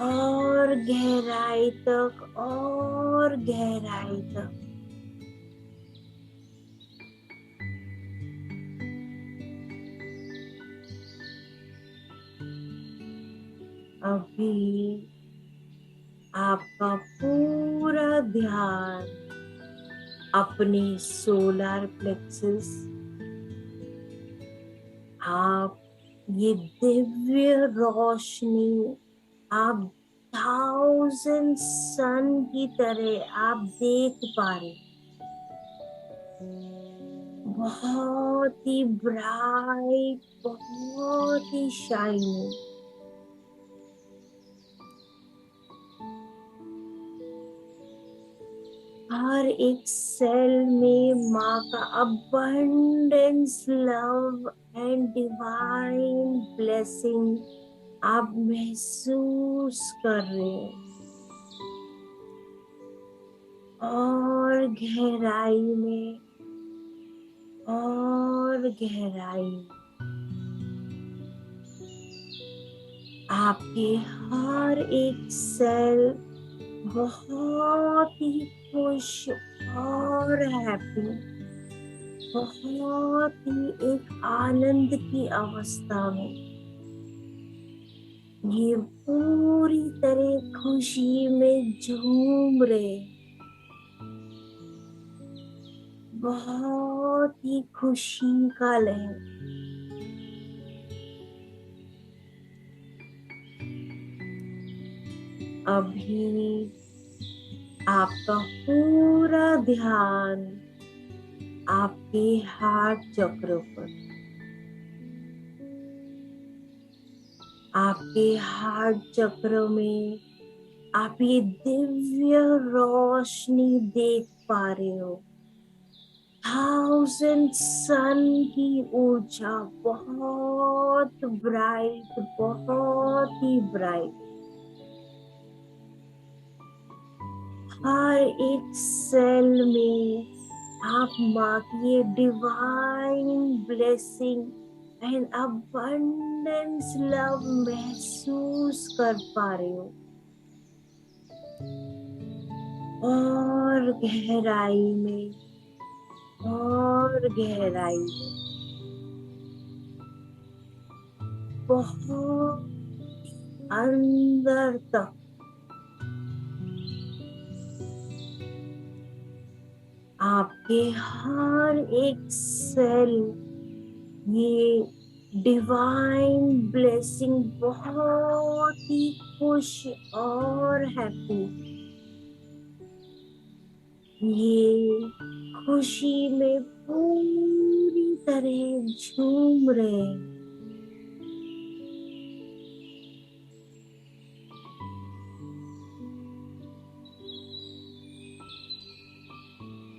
और गहराई तक, और गहराई तक। अभी आपका पूरा ध्यान अपने सोलर प्लेक्सस, आप ये दिव्य रोशनी, आप थाउजेंड सन की तरह आप देख पा रहे, बहुत ही ब्राइट, बहुत ही शाइनिंग। हर एक सेल में माँ का abundance love and divine blessing आप महसूस कर रहे हैं। और गहराई में, और गहराई में आपके हर एक सेल बहुत ही खुश और हैप्पी, बहुत ही एक आनंद की अवस्था में, ये पूरी तरह खुशी में झूम रहे, बहुत ही खुशी का लहर। अभी आपका पूरा ध्यान आपके हार्ट चक्र पर, आपके हार्ट चक्र में आप ये दिव्य रोशनी देख पा रहे हो। थाउजेंड सन की ऊर्जा, बहुत ब्राइट, बहुत ही ब्राइट। हर एक सेल में आप माँ की divine blessing and abundance love महसूस कर पा रहे हो। और गहराई में, और गहराई में, बहुत अंदर तक आपके हर एक सेल ये डिवाइन ब्लेसिंग बहुत ही खुश और हैप्पी, ये खुशी में पूरी तरह झूम रहे हैं।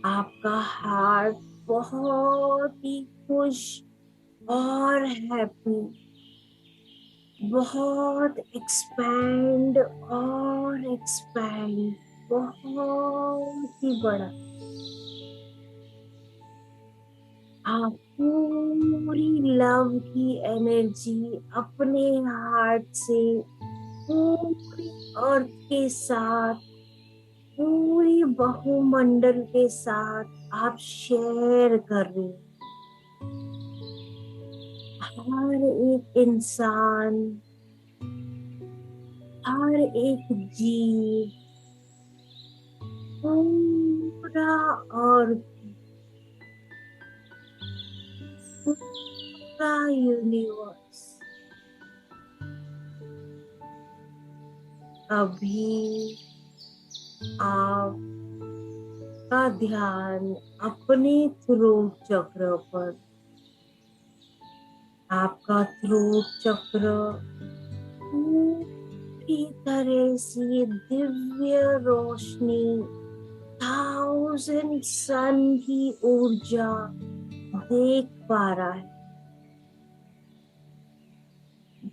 आपका हार्ट बहुत ही खुश और हैप्पी, बहुत एक्सपैंड और एक्सपैंड, बहुत ही बड़ा। आप पूरी लव की एनर्जी अपने हार्ट से पूरी अर्थ के साथ, पूरी बहुमंडल के साथ आप शेयर कर रहे हैं। हर एक इंसान, हर एक जीव, पूरा और पूरा यूनिवर्स अभी आपका ध्यान अपने थ्रोट चक्र पर, आपका थ्रोट चक्र पूरी तरह से दिव्य रोशनी, थाउजेंड सन की ऊर्जा देख पा रहा है।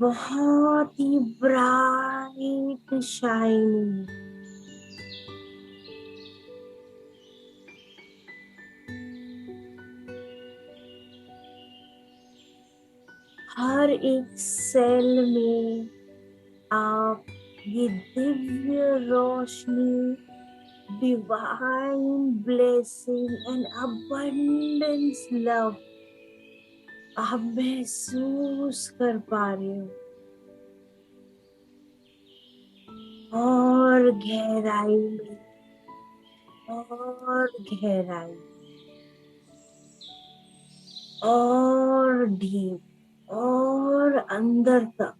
बहुत ही ब्राइट शाइनिंग, एक सेल में आप ये दिव्य रोशनी, divine blessing and abundance love आप महसूस कर पा रहे हो। और गहराई में, और गहराई, और डीप, और अंदर तक।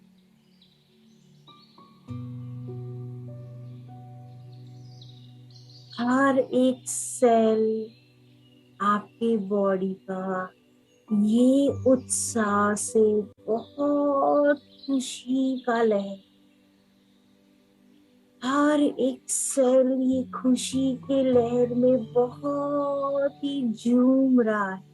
हर एक सेल आपके बॉडी का ये उत्साह से बहुत खुशी का लहर, हर एक सेल ये खुशी के लहर में बहुत ही झूम रहा है।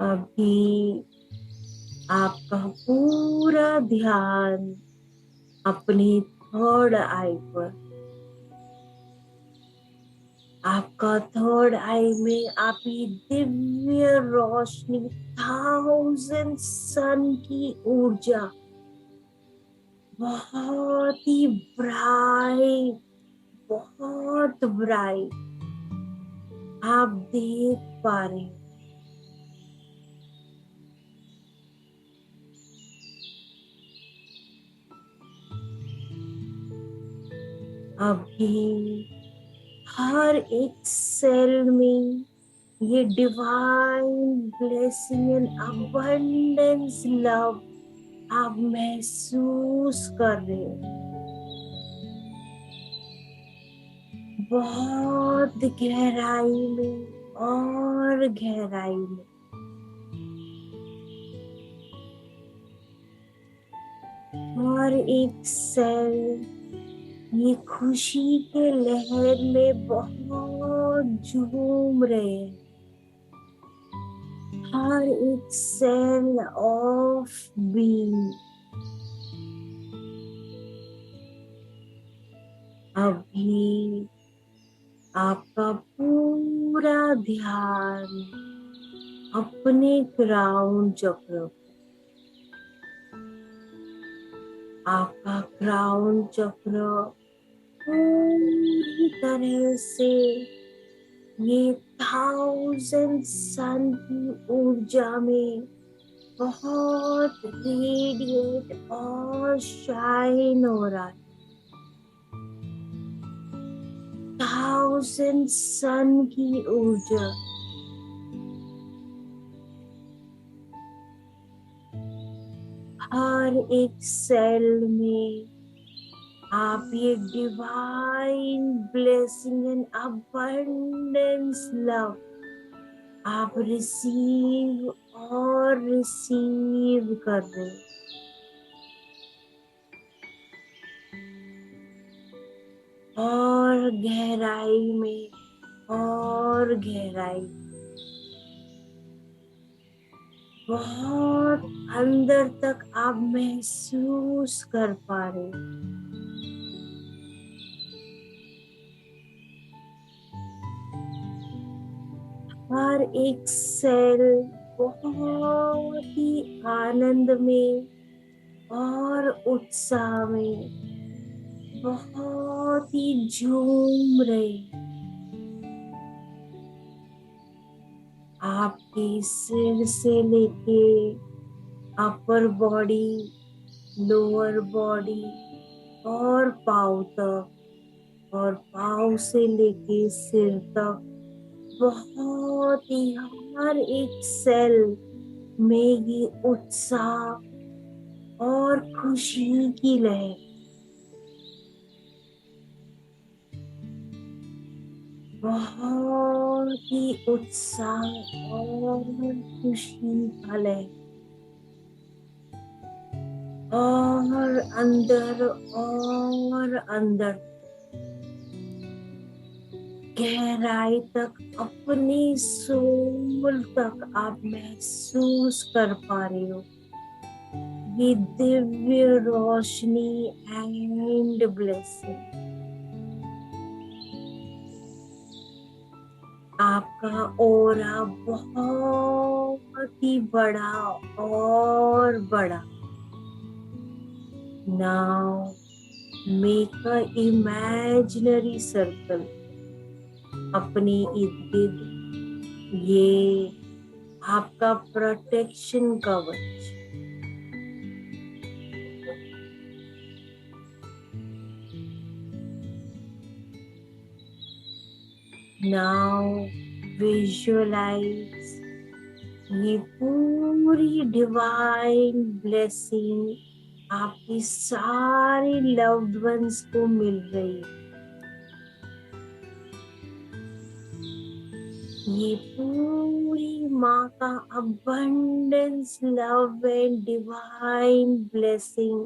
अभी आपका पूरा ध्यान अपने थर्ड आई पर, आपका थर्ड आई में आप ये दिव्य रोशनी, 1000 सन की ऊर्जा, बहुत ही ब्राइट, बहुत ब्राइट आप देख पा रहे हैं। अभी हर एक सेल में ये divine blessing and abundance love आप महसूस कर रहे हो। बहुत गहराई में, और गहराई में। और एक सेल ये खुशी के लहर में बहुत झूम रहे हैं। हर एक सेल ऑफ बीइंग अभी आपका पूरा ध्यान अपने क्राउन चक्र, आपका क्राउन चक्र पूरी तरह से ये 1000 सन की ऊर्जा में बहुत रेडिएट और शाइन हो रहा है। 1000 सन की ऊर्जा हर एक सेल में आप ये divine blessing and abundance love आप रिसीव और रिसीव कर रहे हो। और गहराई में, और गहराई, बहुत अंदर तक आप महसूस कर पा रहे हो। हर एक सेल बहुत ही आनंद में और उत्साह में बहुत ही झूम रहे। आपके सिर से लेके अपर बॉडी, लोअर बॉडी और पाँव तक, और पाँव से लेके सिर तक, बहुत ही हर एक सेल में ये उत्साह और खुशी की लहर, बहुत ही उत्साह और खुशी का लहर, और अंदर, और अंदर गहराई तक, अपने सोल तक आप महसूस कर पा रहे हो ये दिव्य रोशनी एंड ब्लेसिंग। आपका ऑरा बहुत ही बड़ा और बड़ा। Now make a imaginary circle अपने इर्द गिर्द। ये आपका प्रोटेक्शन कवच। नाउ विजुअलाइज ये पूरी डिवाइन ब्लेसिंग आपकी सारी लव्ड वंस को मिल रही है। ये पूरी माँ का abundance love and divine blessing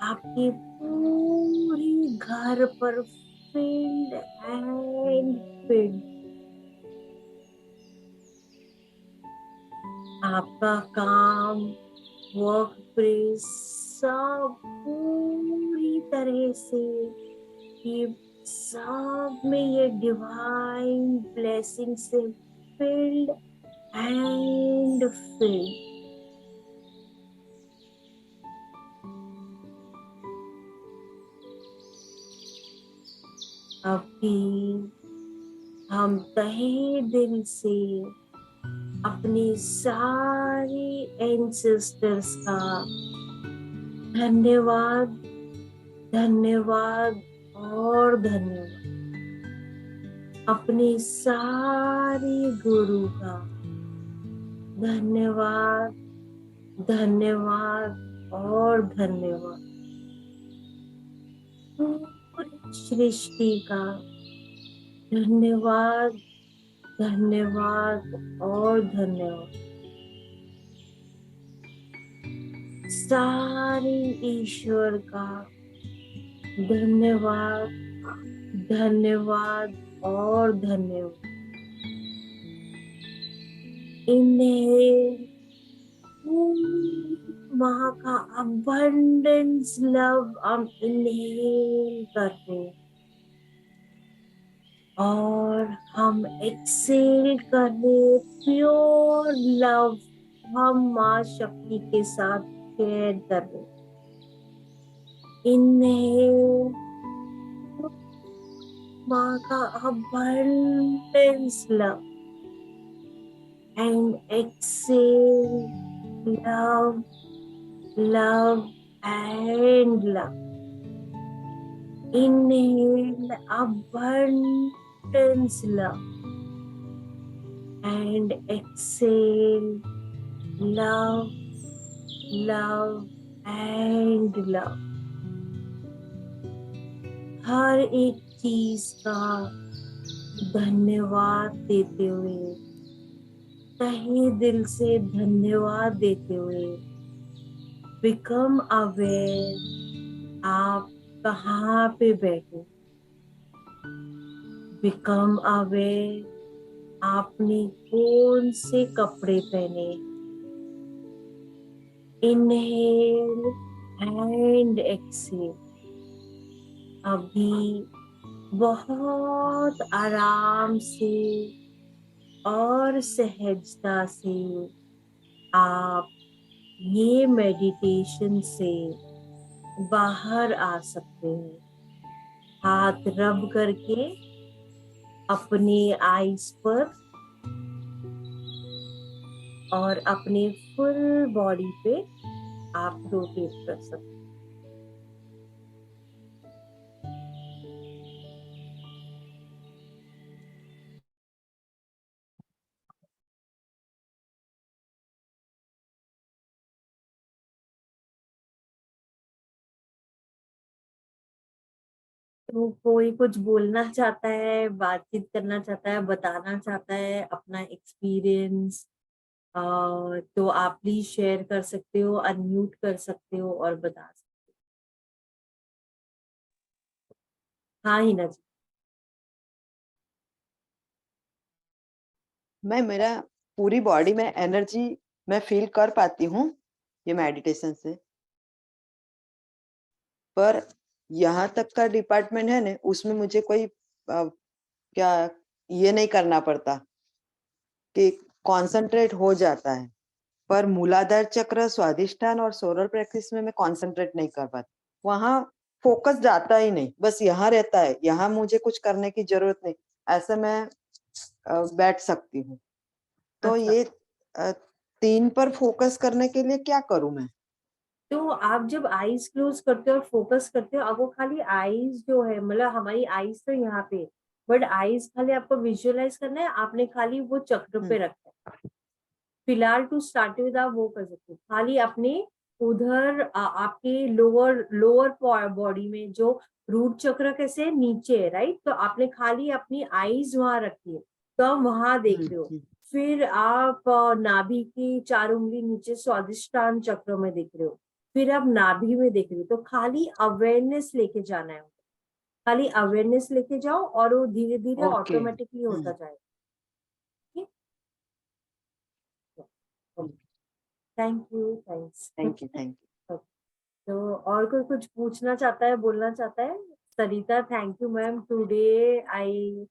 आपके पूरी घर पर फिल्ड एंड फिल्ड। आपका काम, वर्क प्लेस सब पूरी तरह से ये सब में ये डिवाइन ब्लेसिंग से फिल्ड एंड फिल्ड। अभी हम तहे दिल से अपने सारे एंसेस्टर्स का धन्यवाद, धन्यवाद और धन्यवाद। अपने सारे गुरु का धन्यवाद, धन्यवाद और धन्यवाद। पूरी सृष्टि का धन्यवाद, धन्यवाद और धन्यवाद। सारे ईश्वर का धन्यवाद, धन्यवाद और धन्यवाद। इन्हें माँ का अबंडेंस लव हम इनहेल करते हैं और हम एक्सेल कर रहे प्योर लव हम माँ शक्ति के साथ शेयर कर रहे। इन्हेल माँ का abundance love and exhale love, love and love. Inhale abundance love and exhale love, love and love. हर एक चीज का धन्यवाद देते हुए, तहे दिल से धन्यवाद देते हुए बिकम अवेयर आप कहाँ पे बैठे। बिकम अवेयर आपने कौन से कपड़े पहने। Inhale and exhale. अभी बहुत आराम से और सहजता से आप ये मेडिटेशन से बाहर आ सकते हैं। हाथ रब करके अपने आईज पर और अपने फुल बॉडी पे आप रोटेट कर सकते हैं। तो कोई कुछ बोलना चाहता है, बातचीत करना चाहता है, बताना चाहता है अपना एक्सपीरियंस, तो आप प्लीज शेयर कर सकते हो, अनम्यूट कर सकते हो और बता सकते हो। हाँ हिना जी। मैं मेरा पूरी बॉडी में एनर्जी मैं फील कर पाती हूँ ये मेडिटेशन से। पर यहाँ तक का डिपार्टमेंट है ना, उसमें मुझे कोई क्या ये नहीं करना पड़ता कि कंसंट्रेट हो जाता है, पर मूलाधार चक्र, स्वादिष्ठान और सोलर प्लेक्सस में मैं कंसंट्रेट नहीं कर पाती, वहां फोकस जाता ही नहीं, बस यहाँ रहता है, यहाँ मुझे कुछ करने की जरूरत नहीं, ऐसे मैं बैठ सकती हूँ। तो अच्छा, ये 3 पर फोकस करने के लिए क्या करूं मैं? तो आप जब आईज क्लोज करते हो और फोकस करते हो, आपको खाली आईज जो है, मतलब हमारी आईज तो यहाँ पे, बट आईज खाली आपको विजुअलाइज करना है, आपने खाली वो चक्र पे रखना है फिलहाल। टू स्टार्ट विद आप वो कर सकते हो, खाली अपने उधर आपके लोअर लोअर बॉडी में जो रूट चक्र कैसे नीचे है, राइट, तो आपने खाली अपनी आईज वहां रखी है, तो आप वहां देख रहे हो। फिर आप नाभि की 4 उंगली नीचे स्वादिष्टान चक्र में देख रहे हो, फिर आप नाभि में देख रहे हो, तो खाली अवेयरनेस लेके जाना है, खाली अवेयरनेस लेके जाओ और वो धीरे धीरे ओके। ऑटोमेटिकली होता जाएगा। Thank you, thanks. Thank you, thank you. तो और कोई कुछ पूछना चाहता है, बोलना चाहता है? Sarita, thank you ma'am, today I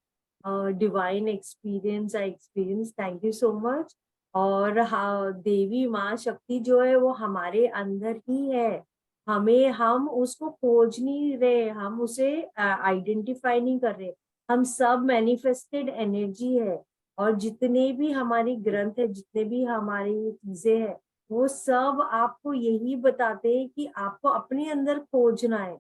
divine experience, I experience, thank you so much. और हाँ, देवी माँ शक्ति जो है वो हमारे अंदर ही है, हम उसको खोज नहीं रहे, हम उसे आइडेंटिफाई नहीं कर रहे, हम सब मैनिफेस्टेड एनर्जी है। और जितने भी हमारी ग्रंथ है, जितने भी हमारी चीजें हैं, वो सब आपको यही बताते हैं कि आपको अपने अंदर खोजना है।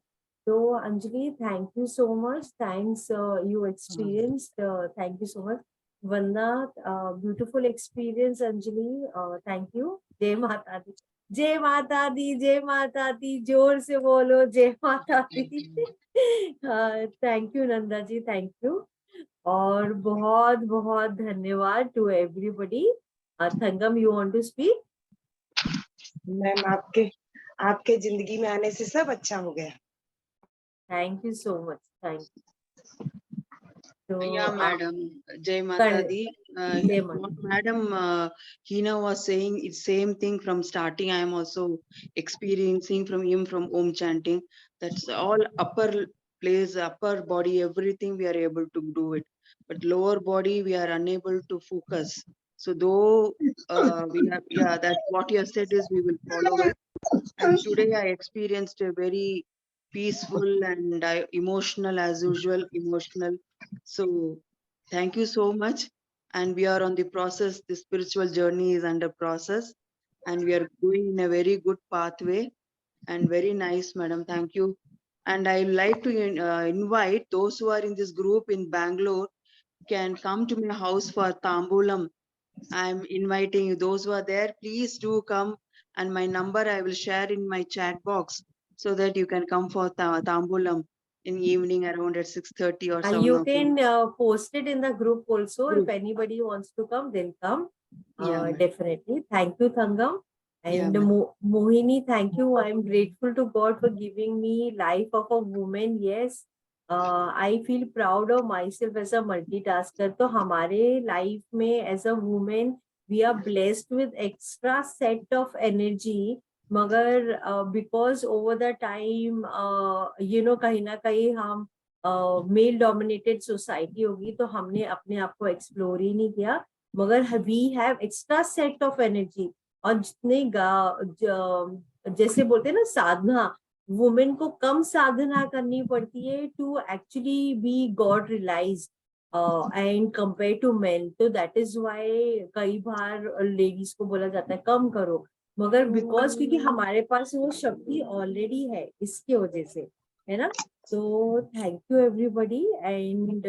तो Anjali, thank you so much, thanks you experienced, thank you so much. Vandana, beautiful experience Anjali, thank you. जय माता दी, जय माता दी, जय माता दी, जोर से बोलो जय माता दी। Thank you Nanda ji, thank you. और बहुत बहुत धन्यवाद to everybody. Thangam, you want to speak? Ma'am, आपके जिंदगी में आने से सब अच्छा हो गया। Thank you so much, thank you. Yeah, तो madam. Jai Mata Di. जय माता। What madam Hina was saying, it's same thing from starting. I am also experiencing from him from Om chanting. That's all upper place, upper body, everything we are able to do it. But lower body, we are unable to focus. So though we have, yeah, that's what you have said is we will follow it. And today I experienced a very peaceful and emotional as usual, emotional. So thank you so much. And we are on the process. The spiritual journey is under process, and we are going in a very good pathway. And very nice, madam. Thank you. And I like to invite those who are in this group in Bangalore can come to my house for Tambulam. I'm inviting you. Those who are there, please do come. And my number I will share in my chat box so that you can come for Tambulam in evening around at 6:30 or 7 You o'clock. can post it in the group also. If Group. anybody wants to come, they'll come. Yeah, ma'am. Definitely. Thank you, Thangam. Yeah, And ma'am. Mohini, thank you. I'm grateful to God for giving me life of a woman. Yes. I feel proud of myself as a multitasker. तो हमारे life में as a woman, we are blessed with extra set of energy. मगर because over the time, कहीं ना कहीं हम male dominated society होगी, तो हमने अपने आप को एक्सप्लोर ही नहीं किया, मगर we have extra set of energy. और जितने जैसे बोलते हैं ना साधना, वुमेन को कम साधना करनी पड़ती है to actually be God realise and compare to men. तो दैट इज वाई कई बार लेडीज को बोला जाता है कम करो, मगर बिकॉज क्योंकि हमारे पास वो शक्ति ऑलरेडी है, इसके वजह से, है ना। So thank you everybody, and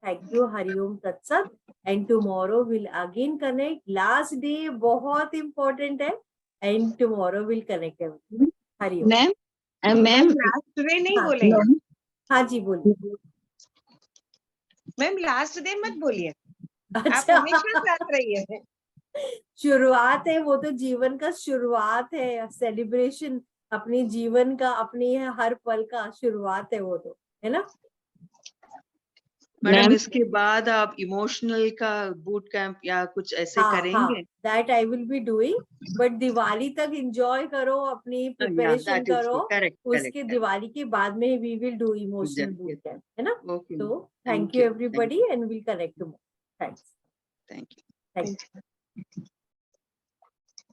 thank you, Hariom Tatsat, and tomorrow we'll again connect. Last day बहुत important है, and tomorrow we'll connect everyone. Hariom। Ma'am last day नहीं हाँ। बोलेंगे? हाँ जी, बोलिए। मैम लास्ट डे मत बोलिए, आप अच्छा। हमेशा साथ रहिए। शुरुआत है वो, तो जीवन का शुरुआत है, सेलिब्रेशन अपने जीवन का, अपनी हर पल का शुरुआत है वो, तो है ना। मैडम मैम इसके बाद आप इमोशनल का बूट कैंप या कुछ ऐसे हाँ करेंगे? That I will be doing, but Diwali तक एंजॉय करो, अपनी Yeah, प्रिपरेशन that is करो, correct, correct, उसके correct. दिवाली के बाद में we will do emotional Yes, boot yes. Camp, है ना? Okay, तो thank thank you you, everybody and will connect tomorrow. Thanks. thank you. Thank you.